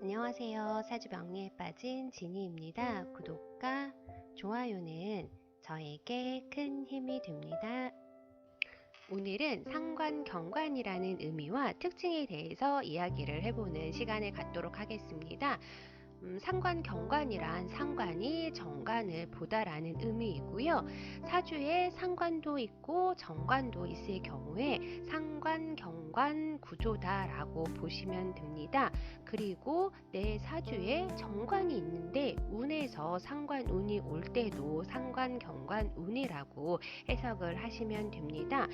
안녕하세요. 사주 명리에 빠진 지니입니다. 구독과 좋아요는 저에게 큰 힘이 됩니다. 오늘은 상관경관이라는 의미와 특징에 대해서 이야기를 해보는 시간을 갖도록 하겠습니다. 상관경관이란 상관이 정관을 보다라는 의미이고요. 사주에 상관도 있고 정관도 있을 경우에 상관경관 구조다라고 보시면 됩니다. 그리고 내 사주에 정관이 있는데 운에서 상관운이 올 때도 상관경관운이라고 해석을 하시면 됩니다.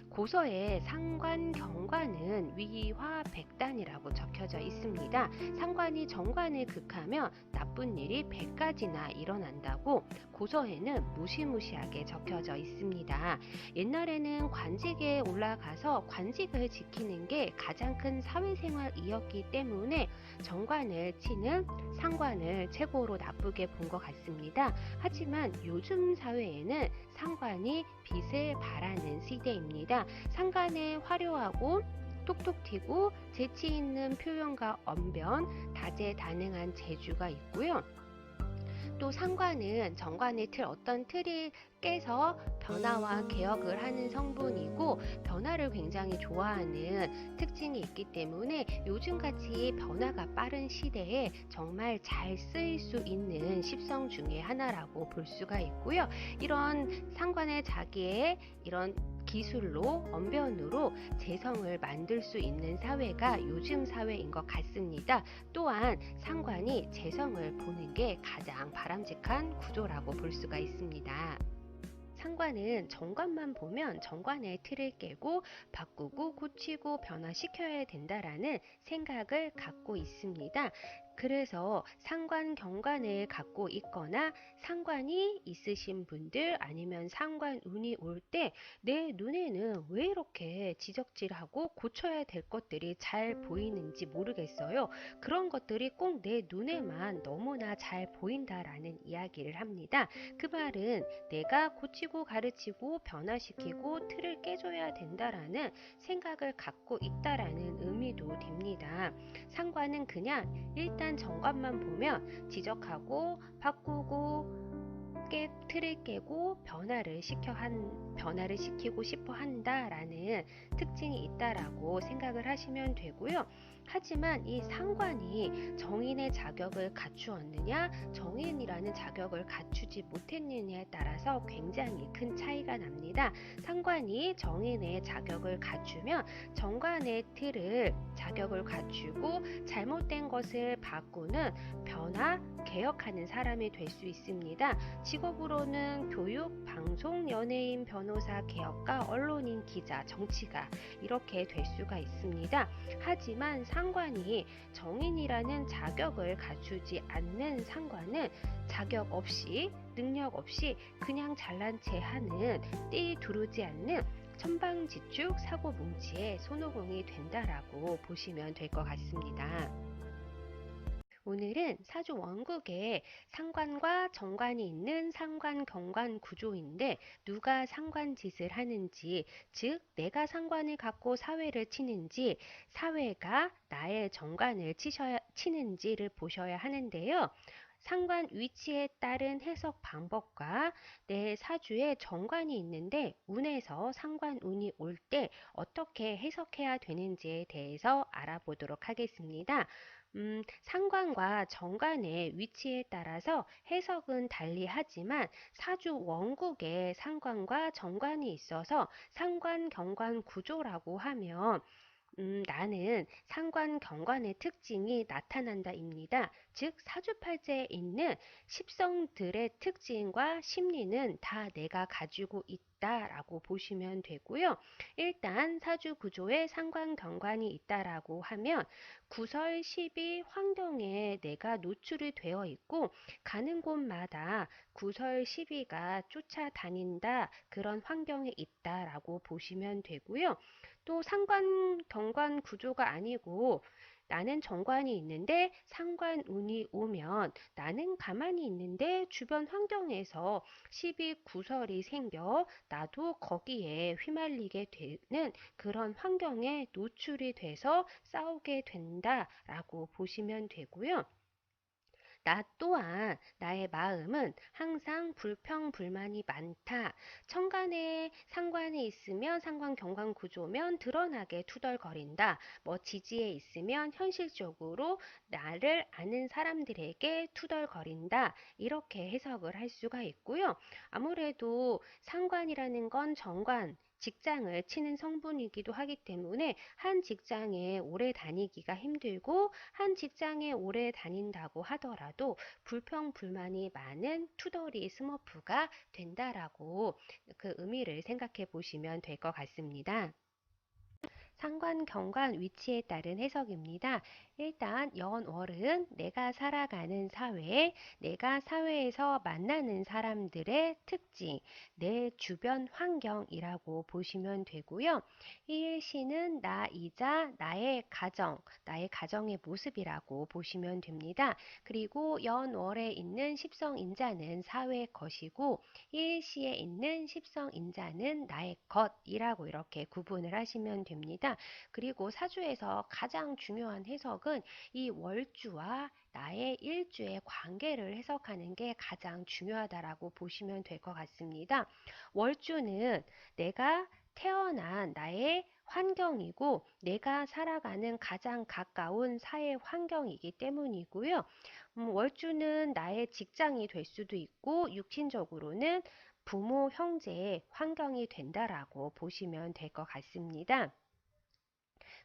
고서에 상관경관은 위화백단이라고 적혀져 있습니다. 상관이 정관을 극하면 나쁜 일이 100가지나 일어난다고 고서에는 무시무시하게 적혀져 있습니다. 옛날에는 관직에 올라가서 관직을 지키는 게 가장 큰 사회생활이었기 때문에 정관을 치는 상관을 최고로 나쁘게 본 것 같습니다. 하지만 요즘 사회에는 상관이 빛을 발하는 시대입니다. 상관의 화려하고 톡톡 튀고 재치 있는 표현과 언변, 다재다능한 재주가 있고요. 또 상관은 정관의 틀, 어떤 틀이 깨서 변화와 개혁을 하는 성분이고 변화를 굉장히 좋아하는 특징이 있기 때문에 요즘같이 변화가 빠른 시대에 정말 잘 쓰일 수 있는 십성 중에 하나라고 볼 수가 있고요. 이런 상관의 자기의 이런 기술로, 언변으로 재성을 만들 수 있는 사회가 요즘 사회인 것 같습니다. 또한 상관이 재성을 보는 게 가장 바람직한 구조라고 볼 수가 있습니다. 상관은 정관만 보면 정관의 틀을 깨고 바꾸고 고치고 변화시켜야 된다라는 생각을 갖고 있습니다. 그래서 상관경관을 갖고 있거나 상관이 있으신 분들 아니면 상관운이 올 때 내 눈에는 왜 이렇게 지적질하고 고쳐야 될 것들이 잘 보이는지 모르겠어요. 그런 것들이 꼭 내 눈에만 너무나 잘 보인다라는 이야기를 합니다. 그 말은 내가 고치고 가르치고 변화시키고 틀을 깨줘야 된다라는 생각을 갖고 있다라는 의미도 됩니다. 상관은 그냥 일단 정관만 보면 지적하고 바꾸고 틀을 깨고 변화를 시키고 싶어 한다라는 특징이 있다라고 생각을 하시면 되고요. 하지만 이 상관이 정인의 자격을 갖추었느냐, 정인이라는 자격을 갖추지 못했느냐에 따라서 굉장히 큰 차이가 납니다. 상관이 정인의 자격을 갖추면 정관의 틀을 자격을 갖추고 잘못된 것을 바꾸는 변화, 개혁하는 사람이 될 수 있습니다. 직업으로는 교육, 방송, 연예인, 변호사, 개혁가, 언론인, 기자, 정치가 이렇게 될 수가 있습니다. 하지만 상관이 정인이라는 자격을 갖추지 않는 상관은 자격 없이 능력 없이 그냥 잘난 체 하는 띠 두르지 않는 천방지축 사고뭉치의 손오공이 된다라고 보시면 될 것 같습니다. 오늘은 사주 원국에 상관과 정관이 있는 상관경관 구조인데 누가 상관짓을 하는지, 즉 내가 상관을 갖고 사회를 치는지 사회가 나의 정관을 치는지를 보셔야 하는데요. 상관 위치에 따른 해석 방법과 내 사주에 정관이 있는데 운에서 상관운이 올 때 어떻게 해석해야 되는지에 대해서 알아보도록 하겠습니다. 상관과 정관의 위치에 따라서 해석은 달리하지만 사주 원국에 상관과 정관이 있어서 상관경관 구조라고 하면 나는 상관경관의 특징이 나타난다입니다. 즉 사주팔자에 있는 십성들의 특징과 심리는 다 내가 가지고 있다라고 보시면 되고요. 일단 사주 구조에 상관경관이 있다라고 하면 구설, 시비, 환경에 내가 노출이 되어 있고 가는 곳마다 구설, 시비가 쫓아다닌다 그런 환경에 있다라고 보시면 되고요. 또 상관 경관 구조가 아니고 나는 정관이 있는데 상관운이 오면 나는 가만히 있는데 주변 환경에서 시비구설이 생겨 나도 거기에 휘말리게 되는 그런 환경에 노출이 돼서 싸우게 된다라고 보시면 되고요. 나 또한 나의 마음은 항상 불평불만이 많다. 천간에 상관에 있으면 상관 경관 구조면 드러나게 투덜거린다. 뭐 지지에 있으면 현실적으로 나를 아는 사람들에게 투덜거린다. 이렇게 해석을 할 수가 있고요. 아무래도 상관이라는 건 정관, 직장을 치는 성분이기도 하기 때문에 한 직장에 오래 다니기가 힘들고 한 직장에 오래 다닌다고 하더라도 불평불만이 많은 투덜이 스머프가 된다라고 그 의미를 생각해 보시면 될 것 같습니다. 상관, 경관, 위치에 따른 해석입니다. 일단 연월은 내가 살아가는 사회, 내가 사회에서 만나는 사람들의 특징, 내 주변 환경이라고 보시면 되고요. 일시는 나이자 나의 가정, 나의 가정의 모습이라고 보시면 됩니다. 그리고 연월에 있는 십성인자는 사회 것이고 일시에 있는 십성인자는 나의 것이라고 이렇게 구분을 하시면 됩니다. 그리고 사주에서 가장 중요한 해석은 이 월주와 나의 일주의 관계를 해석하는 게 가장 중요하다라고 보시면 될 것 같습니다. 월주는 내가 태어난 나의 환경이고 내가 살아가는 가장 가까운 사회 환경이기 때문이고요. 월주는 나의 직장이 될 수도 있고 육신적으로는 부모, 형제의 환경이 된다라고 보시면 될 것 같습니다.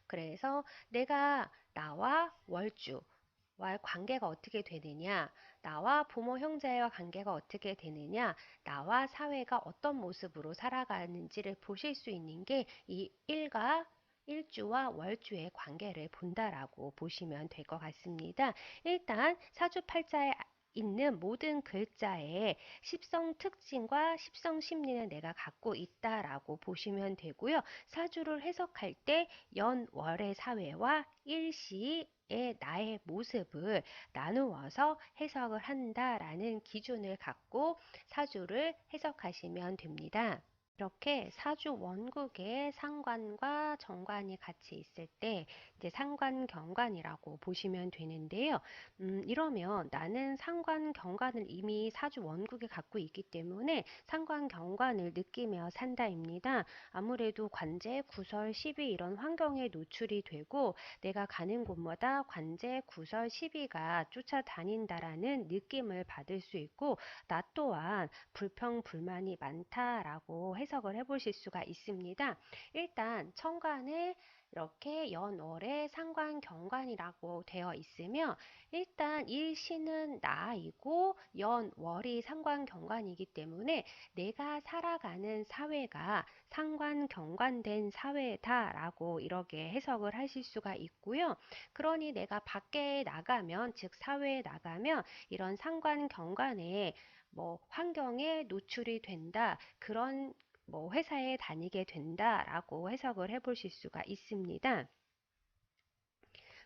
그래서 내가 나와 월주와의 관계가 어떻게 되느냐, 나와 부모 형제와 관계가 어떻게 되느냐, 나와 사회가 어떤 모습으로 살아가는지를 보실 수 있는 게 이 일과 일주와 월주의 관계를 본다라고 보시면 될 것 같습니다. 일단 사주팔자에 있는 모든 글자의 십성 특징과 십성 심리는 내가 갖고 있다라고 보시면 되고요. 사주를 해석할 때 연월의 사회와 일시의 나의 모습을 나누어서 해석을 한다라는 기준을 갖고 사주를 해석하시면 됩니다. 이렇게 사주 원국에 상관과 정관이 같이 있을 때 이제 상관 경관이라고 보시면 되는데요. 이러면 나는 상관 경관을 이미 사주 원국에 갖고 있기 때문에 상관 경관을 느끼며 산다입니다. 아무래도 관제, 구설, 시비 이런 환경에 노출이 되고 내가 가는 곳마다 관제, 구설, 시비가 쫓아다닌다라는 느낌을 받을 수 있고 나 또한 불평, 불만이 많다라고 해석을 해보실 수가 있습니다. 일단 천간에 이렇게 연월에 상관 경관이라고 되어 있으며 일단 일시는 나이고 연월이 상관 경관이기 때문에 내가 살아가는 사회가 상관 경관된 사회다라고 이렇게 해석을 하실 수가 있고요. 그러니 내가 밖에 나가면 즉 사회에 나가면 이런 상관 경관에 뭐 환경에 노출이 된다. 그런 뭐 회사에 다니게 된다라고 해석을 해보실 수가 있습니다.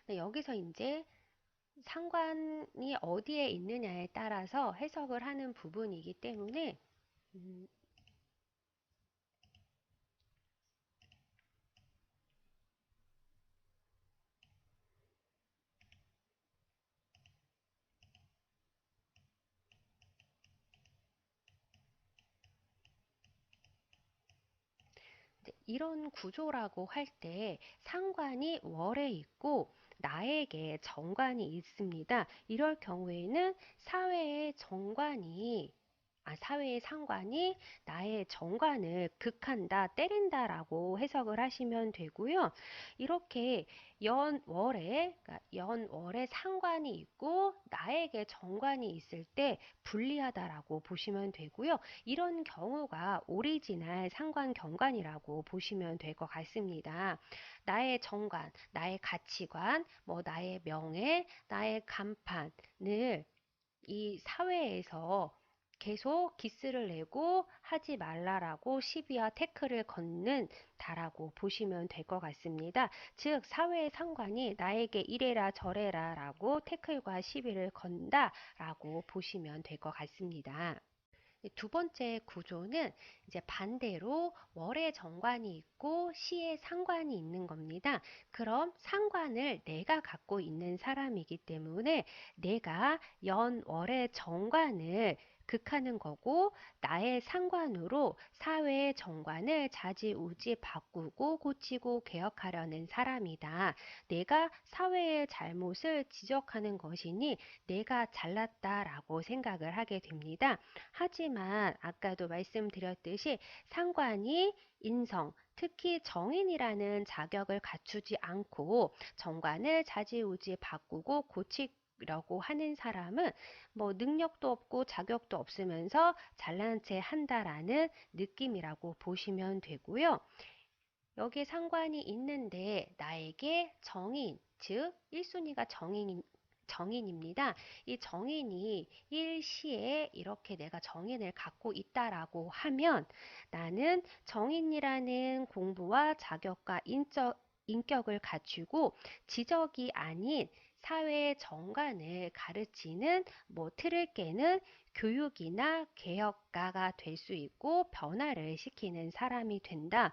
네, 여기서 이제 상관이 어디에 있느냐에 따라서 해석을 하는 부분이기 때문에 음, 이런 구조라고 할 때 상관이 월에 있고 나에게 정관이 있습니다. 이럴 경우에는 사회의 정관이 사회의 상관이 나의 정관을 극한다, 때린다라고 해석을 하시면 되고요. 이렇게 연월에 상관이 있고 나에게 정관이 있을 때 불리하다라고 보시면 되고요. 이런 경우가 오리지널 상관 경관이라고 보시면 될 것 같습니다. 나의 정관, 나의 가치관, 뭐 나의 명예, 나의 간판을 이 사회에서 계속 기스를 내고 하지 말라라고 시비와 태클을 걷는다라고 보시면 될 것 같습니다. 즉 사회의 상관이 나에게 이래라 저래라 라고 태클과 시비를 건다라고 보시면 될 것 같습니다. 두 번째 구조는 이제 반대로 월의 정관이 있고 시의 상관이 있는 겁니다. 그럼 상관을 내가 갖고 있는 사람이기 때문에 내가 월의 정관을 극하는 거고 나의 상관으로 사회의 정관을 좌지우지 바꾸고 고치고 개혁하려는 사람이다. 내가 사회의 잘못을 지적하는 것이니 내가 잘났다라고 생각을 하게 됩니다. 하지만 아까도 말씀드렸듯이 상관이 인성, 특히 정인이라는 자격을 갖추지 않고 정관을 좌지우지 바꾸고 고치려고 하는 사람은 뭐 능력도 없고 자격도 없으면서 잘난 체 한다라는 느낌이라고 보시면 되고요. 여기 상관이 있는데 나에게 정인, 즉 1순위가 정인입니다. 이 정인이 일시에 이렇게 내가 정인을 갖고 있다라고 하면 나는 정인이라는 공부와 자격과 인격을 갖추고 지적이 아닌 사회의 정관을 가르치는 틀을 깨는 교육이나 개혁가가 될 수 있고 변화를 시키는 사람이 된다.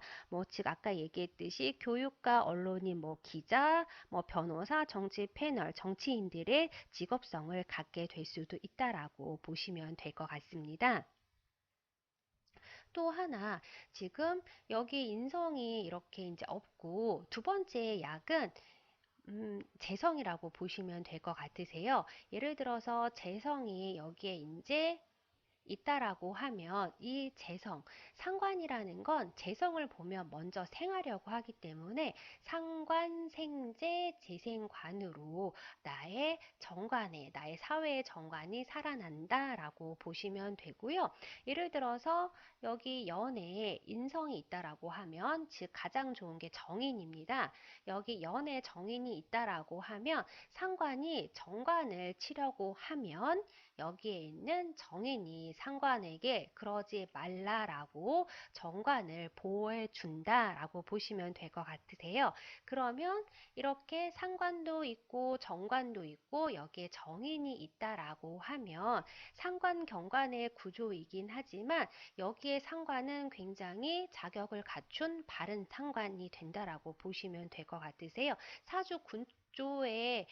즉 아까 얘기했듯이 교육가, 언론인, 기자, 변호사, 정치 패널, 정치인들의 직업성을 갖게 될 수도 있다라고 보시면 될 것 같습니다. 또 하나, 지금 여기 인성이 이렇게 이제 없고 두 번째 약은 재성이라고 보시면 될 것 같으세요. 예를 들어서 재성이 여기에 이제 있다라고 하면 이 재성, 상관이라는 건 재성을 보면 먼저 생하려고 하기 때문에 상관, 생재, 재생관으로 나의 정관에, 나의 사회의 정관이 살아난다라고 보시면 되고요. 예를 들어서 여기 연에 인성이 있다라고 하면 즉 가장 좋은 게 정인입니다. 여기 연에 정인이 있다라고 하면 상관이 정관을 치려고 하면 여기에 있는 정인이 상관에게 그러지 말라라고 정관을 보호해 준다라고 보시면 될 것 같으세요. 그러면 이렇게 상관도 있고 정관도 있고 여기에 정인이 있다라고 하면 상관 경관의 구조이긴 하지만 여기에 상관은 굉장히 자격을 갖춘 바른 상관이 된다라고 보시면 될 것 같으세요. 사주 군조의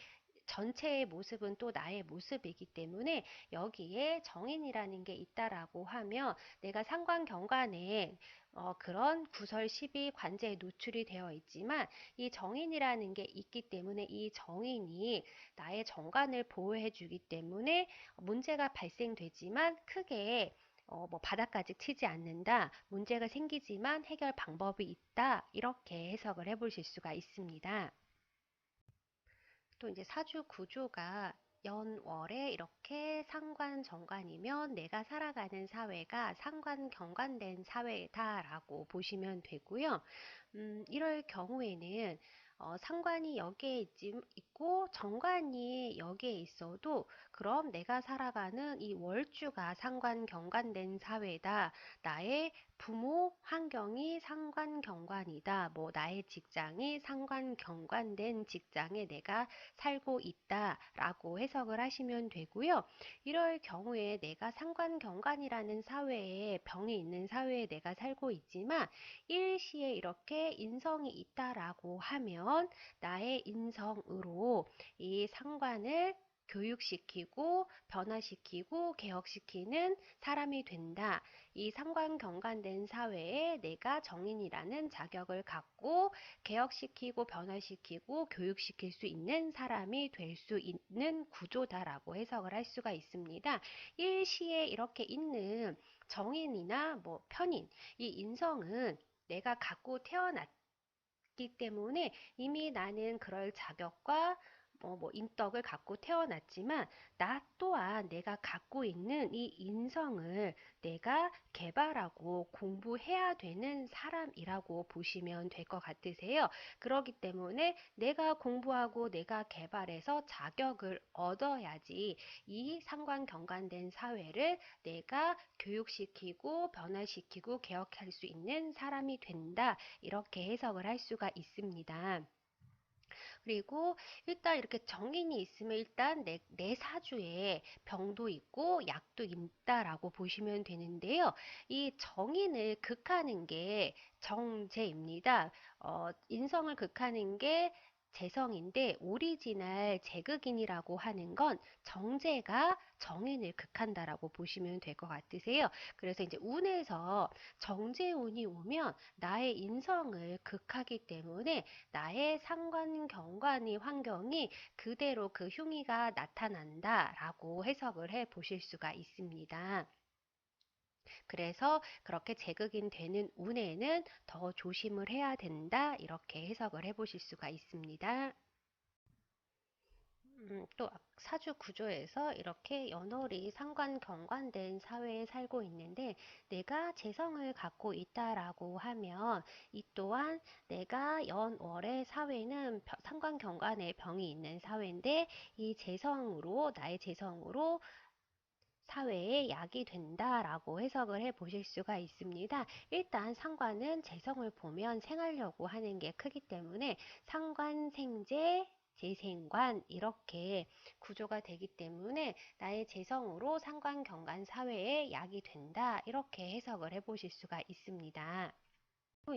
전체의 모습은 또 나의 모습이기 때문에 여기에 정인이라는 게 있다라고 하면 내가 상관 경관에 그런 구설 시비 관제에 노출이 되어 있지만 이 정인이라는 게 있기 때문에 이 정인이 나의 정관을 보호해 주기 때문에 문제가 발생되지만 크게 바닥까지 치지 않는다. 문제가 생기지만 해결 방법이 있다. 이렇게 해석을 해보실 수가 있습니다. 또 이제 사주 구조가 연월에 이렇게 상관 정관이면 내가 살아가는 사회가 상관 경관된 사회다라고 보시면 되고요. 이럴 경우에는 상관이 여기에 있고 정관이 여기에 있어도 그럼 내가 살아가는 이 월주가 상관 경관된 사회다. 나의 부모 환경이 상관 경관이다. 나의 직장이 상관 경관된 직장에 내가 살고 있다라고 해석을 하시면 되고요. 이럴 경우에 내가 상관 경관이라는 사회에 병이 있는 사회에 내가 살고 있지만 일시에 이렇게 인성이 있다라고 하면 나의 인성으로 이 상관을 교육시키고 변화시키고 개혁시키는 사람이 된다. 이 상관 경관된 사회에 내가 정인이라는 자격을 갖고 개혁시키고 변화시키고 교육시킬 수 있는 사람이 될 수 있는 구조다라고 해석을 할 수가 있습니다. 일시에 이렇게 있는 정인이나 편인, 이 인성은 내가 갖고 태어났기 때문에 이미 나는 그럴 자격과 인덕을 갖고 태어났지만 나 또한 내가 갖고 있는 이 인성을 내가 개발하고 공부해야 되는 사람이라고 보시면 될 것 같으세요. 그렇기 때문에 내가 공부하고 내가 개발해서 자격을 얻어야지 이 상관경관된 사회를 내가 교육시키고 변화시키고 개혁할 수 있는 사람이 된다. 이렇게 해석을 할 수가 있습니다. 그리고 일단 이렇게 정인이 있으면 일단 내 사주에 병도 있고 약도 있다라고 보시면 되는데요. 이 정인을 극하는 게 정제입니다. 인성을 극하는 게 재성인데 오리지널 제극인이라고 하는 건 정제가 정인을 극한다라고 보시면 될 것 같으세요. 그래서 이제 운에서 정제운이 오면 나의 인성을 극하기 때문에 나의 상관 경관의 환경이 그대로 그 흉의가 나타난다라고 해석을 해 보실 수가 있습니다. 그래서 그렇게 제극인 되는 운에는 더 조심을 해야 된다. 이렇게 해석을 해 보실 수가 있습니다. 또 사주 구조에서 이렇게 연월이 상관경관된 사회에 살고 있는데 내가 재성을 갖고 있다라고 하면 이 또한 내가 연월의 사회는 상관경관의 병이 있는 사회인데 이 재성으로 나의 재성으로 사회에 약이 된다라고 해석을 해 보실 수가 있습니다. 일단 상관은 재성을 보면 생하려고 하는 게 크기 때문에 상관생재 재생관 이렇게 구조가 되기 때문에 나의 재성으로 상관경관 사회에 약이 된다 이렇게 해석을 해 보실 수가 있습니다.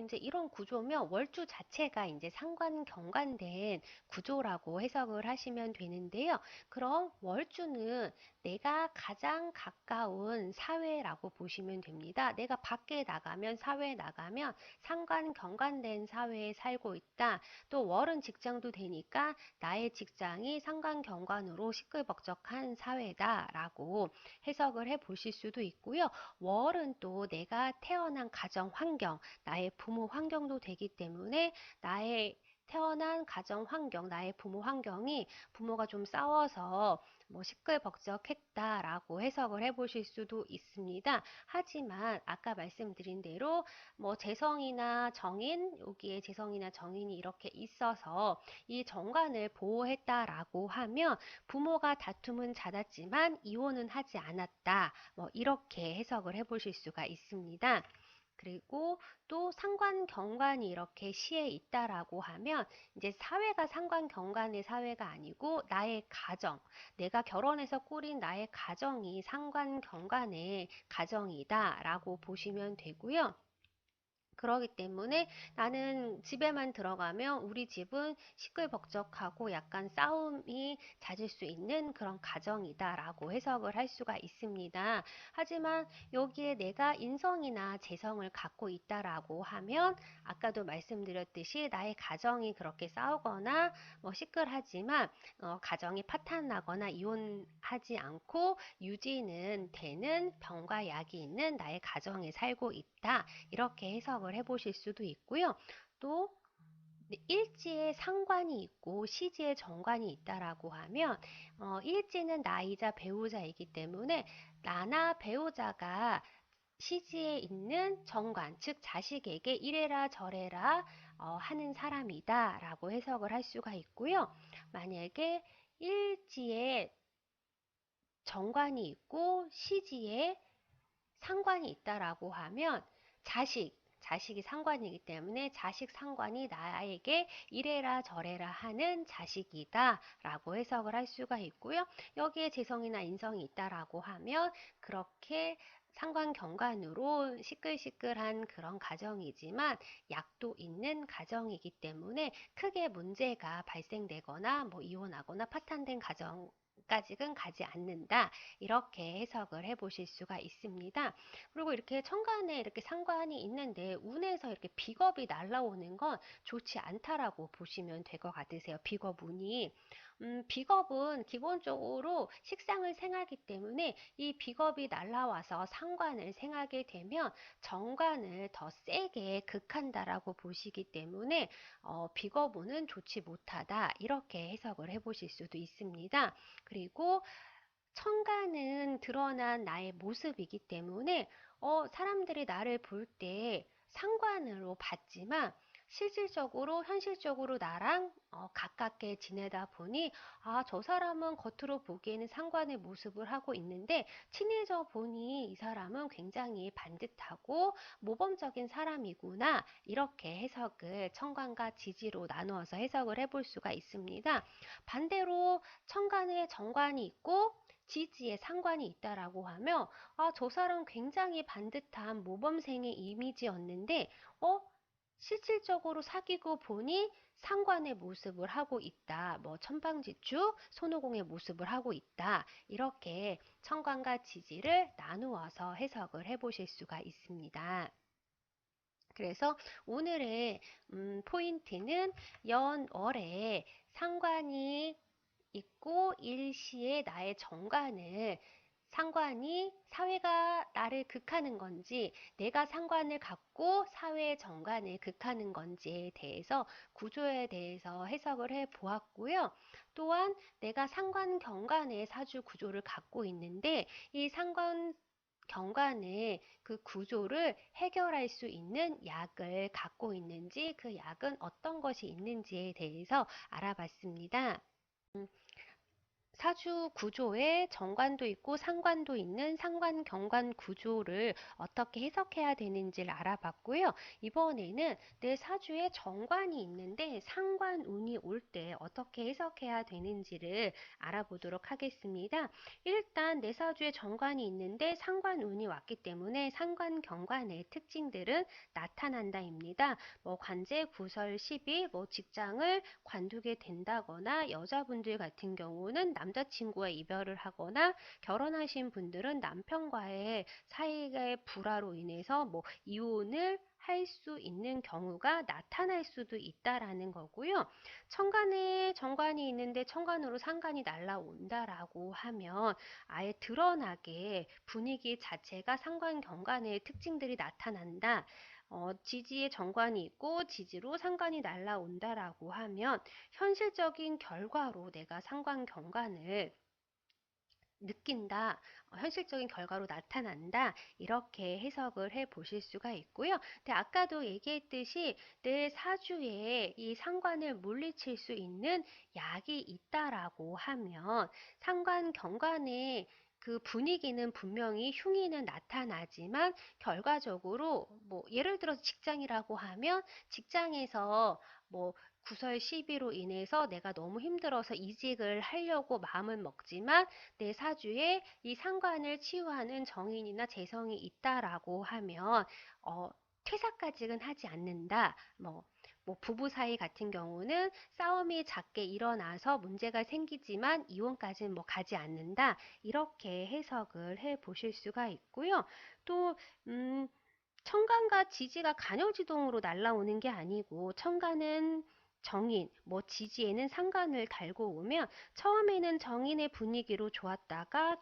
이제 이런 구조면 월주 자체가 이제 상관경관된 구조라고 해석을 하시면 되는데요. 그럼 월주는 내가 가장 가까운 사회라고 보시면 됩니다. 내가 밖에 나가면 사회에 나가면 상관경관된 사회에 살고 있다. 또 월은 직장도 되니까 나의 직장이 상관경관으로 시끌벅적한 사회다라고 해석을 해 보실 수도 있고요. 월은 또 내가 태어난 가정 환경 나의 부모 환경도 되기 때문에 나의 태어난 가정 환경, 나의 부모 환경이 부모가 좀 싸워서 시끌벅적했다라고 해석을 해보실 수도 있습니다. 하지만 아까 말씀드린 대로 재성이나 정인, 여기에 재성이나 정인이 이렇게 있어서 이 정관을 보호했다라고 하면 부모가 다툼은 잦았지만 이혼은 하지 않았다. 이렇게 해석을 해보실 수가 있습니다. 그리고 또 상관경관이 이렇게 시에 있다라고 하면 이제 사회가 상관경관의 사회가 아니고 나의 가정, 내가 결혼해서 꾸린 나의 가정이 상관경관의 가정이다라고 보시면 되고요. 그러기 때문에 나는 집에만 들어가면 우리 집은 시끌벅적하고 약간 싸움이 잦을 수 있는 그런 가정이다라고 해석을 할 수가 있습니다. 하지만 여기에 내가 인성이나 재성을 갖고 있다라고 하면 아까도 말씀드렸듯이 나의 가정이 그렇게 싸우거나 시끌하지만 가정이 파탄나거나 이혼하지 않고 유지는 되는 병과 약이 있는 나의 가정에 살고 있다. 이렇게 해석을 해보실 수도 있고요. 또 일지에 상관이 있고 시지에 정관이 있다라고 하면 일지는 나이자 배우자이기 때문에 나나 배우자가 시지에 있는 정관, 즉 자식에게 이래라 저래라 하는 사람이다 라고 해석을 할 수가 있고요. 만약에 일지에 정관이 있고 시지에 상관이 있다라고 하면 자식이 상관이기 때문에 자식 상관이 나에게 이래라 저래라 하는 자식이다 라고 해석을 할 수가 있고요. 여기에 재성이나 인성이 있다라고 하면 그렇게 상관경관으로 시끌시끌한 그런 가정이지만 약도 있는 가정이기 때문에 크게 문제가 발생되거나 이혼하거나 파탄된 가정 까지는 가지 않는다. 이렇게 해석을 해 보실 수가 있습니다. 그리고 이렇게 천간에 이렇게 상관이 있는데 운에서 이렇게 비겁이 날라오는 건 좋지 않다라고 보시면 될 것 같으세요. 비겁 운이. 비겁은 기본적으로 식상을 생하기 때문에 이 비겁이 날라와서 상관을 생하게 되면 정관을 더 세게 극한다라고 보시기 때문에 비거부는 좋지 못하다 이렇게 해석을 해보실 수도 있습니다. 그리고 천간은 드러난 나의 모습이기 때문에 사람들이 나를 볼 때 상관으로 봤지만 실질적으로 현실적으로 나랑 가깝게 지내다 보니 저 사람은 겉으로 보기에는 상관의 모습을 하고 있는데 친해져 보니 이 사람은 굉장히 반듯하고 모범적인 사람이구나 이렇게 해석을 천간과 지지로 나누어서 해석을 해볼 수가 있습니다. 반대로 천간에 정관이 있고 지지에 상관이 있다라고 하면 저 사람 굉장히 반듯한 모범생의 이미지였는데 실질적으로 사귀고 보니 상관의 모습을 하고 있다. 뭐 천방지축, 손오공의 모습을 하고 있다. 이렇게 천간과 지지를 나누어서 해석을 해보실 수가 있습니다. 그래서 오늘의 포인트는 연월에 상관이 있고 일시에 나의 정관을 상관이 사회가 나를 극하는 건지 내가 상관을 갖고 사회의 정관을 극하는 건지에 대해서 구조에 대해서 해석을 해 보았고요. 또한 내가 상관 경관의 사주 구조를 갖고 있는데 이 상관 경관의 그 구조를 해결할 수 있는 약을 갖고 있는지 그 약은 어떤 것이 있는지에 대해서 알아봤습니다. 사주 구조에 정관도 있고 상관도 있는 상관 경관 구조를 어떻게 해석해야 되는지를 알아봤고요. 이번에는 내 사주에 정관이 있는데 상관 운이 올 때 어떻게 해석해야 되는지를 알아보도록 하겠습니다. 일단 내 사주에 정관이 있는데 상관 운이 왔기 때문에 상관 경관의 특징들은 나타난다입니다. 뭐 관제, 구설, 시비, 뭐 직장을 관두게 된다거나 여자분들 같은 경우는 남자친구와 이별을 하거나 결혼하신 분들은 남편과의 사이의 불화로 인해서 뭐 이혼을 할 수 있는 경우가 나타날 수도 있다라는 거고요. 천간에 정관이 있는데 천간으로 상관이 날라온다라고 하면 아예 드러나게 분위기 자체가 상관 경관의 특징들이 나타난다. 지지에 정관이 있고 지지로 상관이 날라온다라고 하면 현실적인 결과로 내가 상관 경관을 느낀다, 현실적인 결과로 나타난다, 이렇게 해석을 해 보실 수가 있고요. 근데 아까도 얘기했듯이 내 사주에 이 상관을 물리칠 수 있는 약이 있다라고 하면 상관 경관의 그 분위기는 분명히 흉의는 나타나지만 결과적으로 뭐 예를 들어서 직장이라고 하면 직장에서 뭐 구설 시비로 인해서 내가 너무 힘들어서 이직을 하려고 마음을 먹지만 내 사주에 이 상관을 치유하는 정인이나 재성이 있다라고 하면 퇴사까지는 하지 않는다. 뭐 부부 사이 같은 경우는 싸움이 작게 일어나서 문제가 생기지만 이혼까지는 뭐 가지 않는다. 이렇게 해석을 해 보실 수가 있고요. 또 천간과 지지가 간여지동으로 날라오는 게 아니고 천간은 정인, 뭐 지지에는 상관을 달고 오면 처음에는 정인의 분위기로 좋았다가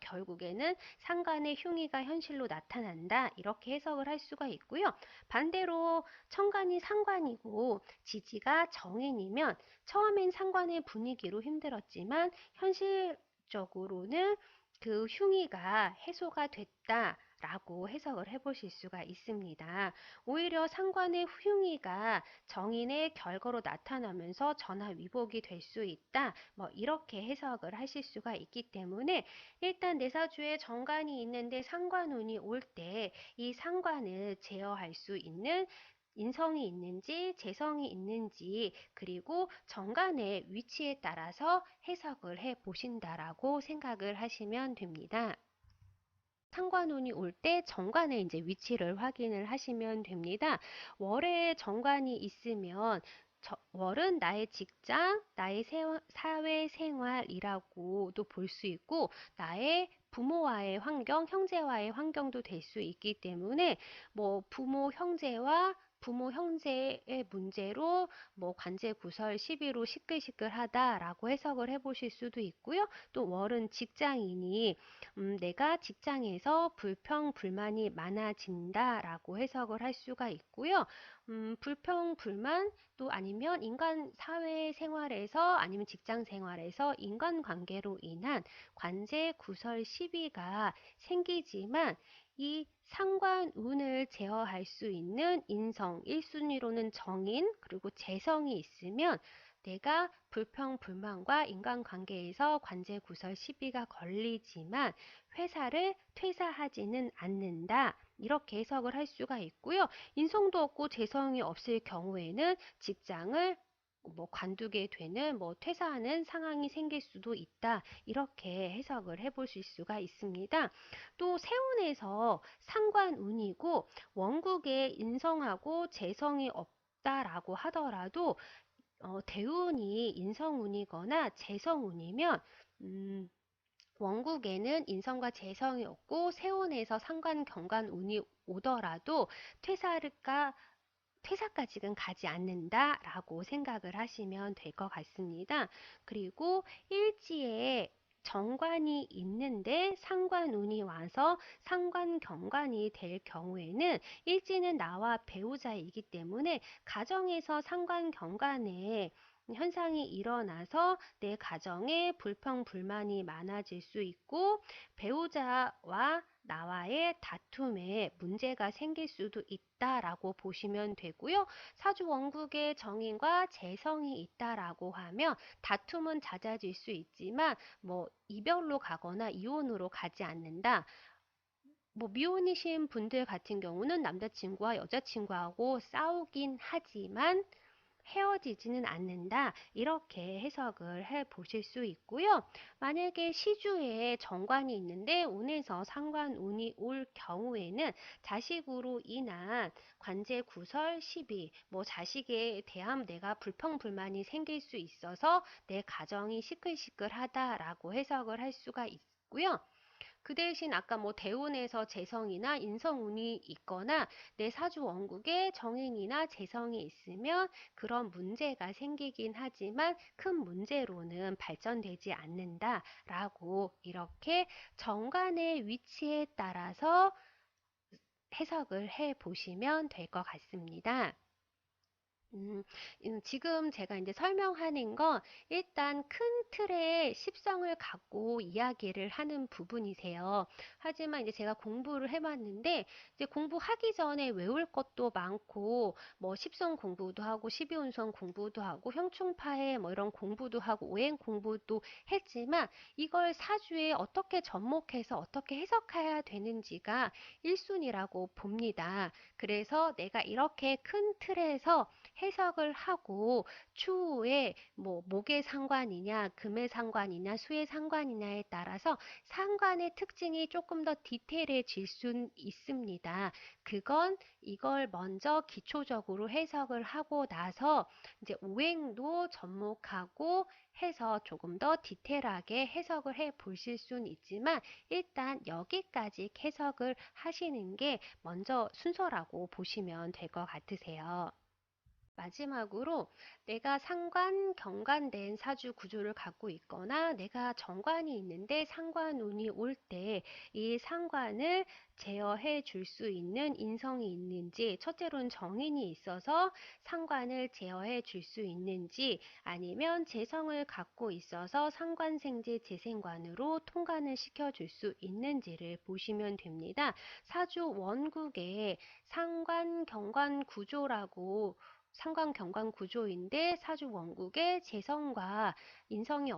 결국에는 상관의 흉의가 현실로 나타난다. 이렇게 해석을 할 수가 있고요. 반대로 천간이 상관이고 지지가 정인이면 처음엔 상관의 분위기로 힘들었지만 현실적으로는 그 흉의가 해소가 됐다. 라고 해석을 해보실 수가 있습니다. 오히려 상관의 흉의가 정인의 결과로 나타나면서 전화위복이 될 수 있다. 뭐 이렇게 해석을 하실 수가 있기 때문에 일단 내 사주에 정관이 있는데 상관운이 올 때 이 상관을 제어할 수 있는 인성이 있는지 재성이 있는지 그리고 정관의 위치에 따라서 해석을 해 보신다라고 생각을 하시면 됩니다. 상관운이 올 때 정관의 이제 위치를 확인을 하시면 됩니다. 월에 정관이 있으면 월은 나의 직장, 나의 사회생활이라고도 볼 수 있고 나의 부모와의 환경, 형제와의 환경도 될 수 있기 때문에 뭐 부모, 형제와 부모 형제의 문제로 뭐 관제구설 12로 시끌시끌하다라고 해석을 해보실 수도 있고요. 또 월은 직장인이 내가 직장에서 불평불만이 많아진다라고 해석을 할 수가 있고요. 불평불만 또 아니면 인간 사회 생활에서 아니면 직장 생활에서 인간관계로 인한 관제구설 시비가 생기지만 이 상관운을 제어할 수 있는 인성, 1순위로는 정인, 그리고 재성이 있으면 내가 불평불만과 인간관계에서 관제구설 시비가 걸리지만 회사를 퇴사하지는 않는다. 이렇게 해석을 할 수가 있고요. 인성도 없고 재성이 없을 경우에는 직장을 관두게 되는 퇴사하는 상황이 생길 수도 있다. 이렇게 해석을 해보실 수가 있습니다. 또 세운에서 상관운이고 원국에 인성하고 재성이 없다라고 하더라도 대운이 인성운이거나 재성운이면 원국에는 인성과 재성이 없고 세운에서 상관 경관운이 오더라도 퇴사까지는 가지 않는다라고 생각을 하시면 될 것 같습니다. 그리고 일지에 정관이 있는데 상관운이 와서 상관경관이 될 경우에는 일지는 나와 배우자이기 때문에 가정에서 상관경관의 현상이 일어나서 내 가정에 불평불만이 많아질 수 있고 배우자와 나와의 다툼에 문제가 생길 수도 있다라고 보시면 되고요. 사주 원국의 정인과 재성이 있다라고 하면 다툼은 잦아질 수 있지만 이별로 가거나 이혼으로 가지 않는다. 미혼이신 분들 같은 경우는 남자친구와 여자친구하고 싸우긴 하지만 헤어지지는 않는다. 이렇게 해석을 해 보실 수 있고요. 만약에 시주에 정관이 있는데 운에서 상관운이 올 경우에는 자식으로 인한 관제구설 시비, 자식에 대한 내가 불평불만이 생길 수 있어서 내 가정이 시끌시끌하다라고 해석을 할 수가 있고요. 그 대신 아까 대운에서 재성이나 인성운이 있거나 내 사주 원국에 정인이나 재성이 있으면 그런 문제가 생기긴 하지만 큰 문제로는 발전되지 않는다라고 이렇게 정관의 위치에 따라서 해석을 해 보시면 될 것 같습니다. 지금 제가 이제 설명하는 건 일단 큰 틀의 십성을 갖고 이야기를 하는 부분이세요. 하지만 이제 제가 공부를 해봤는데 이제 공부하기 전에 외울 것도 많고 십성 공부도 하고 십이운성 공부도 하고 형충파해 이런 공부도 하고 오행 공부도 했지만 이걸 사주에 어떻게 접목해서 어떻게 해석해야 되는지가 1순위라고 봅니다. 그래서 내가 이렇게 큰 틀에서 해석을 하고 추후에 목의 상관이냐 금의 상관이냐 수의 상관이냐에 따라서 상관의 특징이 조금 더 디테일해질 수 있습니다. 그건 이걸 먼저 기초적으로 해석을 하고 나서 이제 오행도 접목하고 해서 조금 더 디테일하게 해석을 해 보실 수는 있지만 일단 여기까지 해석을 하시는 게 먼저 순서라고 보시면 될 것 같으세요. 마지막으로 내가 상관, 경관된 사주 구조를 갖고 있거나 내가 정관이 있는데 상관운이 올 때 이 상관을 제어해 줄 수 있는 인성이 있는지 첫째로는 정인이 있어서 상관을 제어해 줄 수 있는지 아니면 재성을 갖고 있어서 상관생재 재생관으로 통관을 시켜 줄 수 있는지를 보시면 됩니다. 사주 원국에 상관, 경관 구조라고 상관경관 구조인데 사주 원국에 재성과 인성이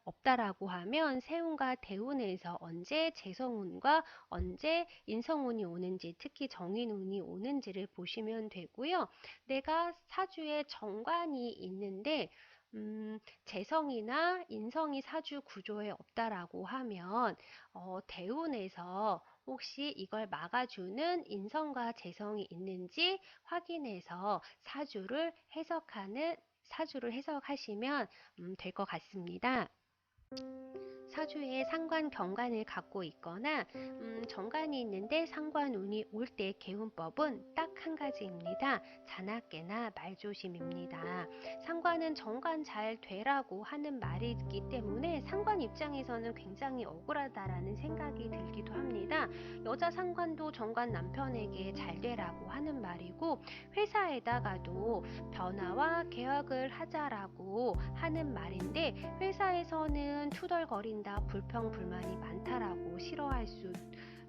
없다라고 하면 세운과 대운에서 언제 재성운과 언제 인성운이 오는지 특히 정인운이 오는지를 보시면 되고요. 내가 사주에 정관이 있는데 재성이나 인성이 사주 구조에 없다라고 하면 대운에서 혹시 이걸 막아주는 인성과 재성이 있는지 확인해서 사주를 해석하시면 될 것 같습니다. 사주에 상관 경관을 갖고 있거나 정관이 있는데 상관 운이 올 때 개운법은 딱 한 가지입니다. 자나깨나 말조심입니다. 상관은 정관 잘 되라고 하는 말이기 때문에 상관 입장에서는 굉장히 억울하다라는 생각이 들기도 합니다. 여자 상관도 정관 남편에게 잘 되라고 하는 말이고, 회사에다가도 변화와 개혁을 하자라고 하는 말인데, 회사에서는 투덜거린다, 불평불만이 많다라고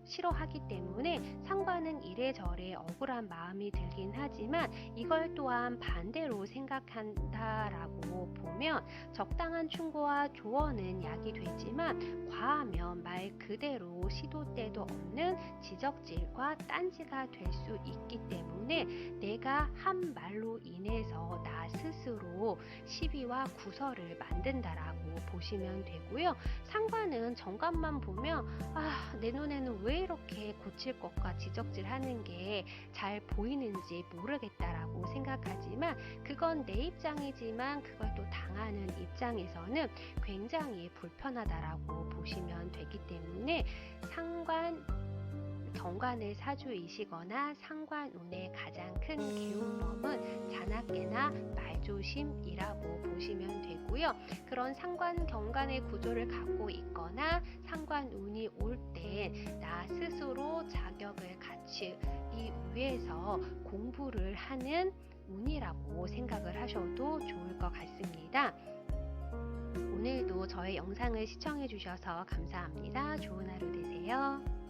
싫어하기 때문에 상관은 이래저래 억울한 마음이 들긴 하지만, 이걸 또한 반대로 생각한다라고 보면 적당한 충고와 조언은 약이 되지만, 과하면 말 그대로 시도 때도 없는 지적질과 딴지가 될 수 있기 때문에, 내가 한 말로 인해서 나 스스로 시비와 구설을 만든다라고 보시면 되고요. 상관은 정관만 보면 내 눈에는 왜 이렇게 고칠 것과 지적질 하는 게 잘 보이는지 모르겠다라고 생각하지만, 그건 내 입장이지만 그걸 또 당하는 입장에서는 굉장히 불편하다라고 보시면 되기 때문에, 경관을 사주이시거나 상관운의 가장 큰 개운법은 자나깨나 말조심이라고 보시면 되고요. 그런 상관 경관의 구조를 갖고 있거나 상관운이 올 때 나 스스로 자격을 갖추기 위해서 공부를 하는 운이라고 생각을 하셔도 좋을 것 같습니다. 오늘도 저의 영상을 시청해 주셔서 감사합니다. 좋은 하루 되세요.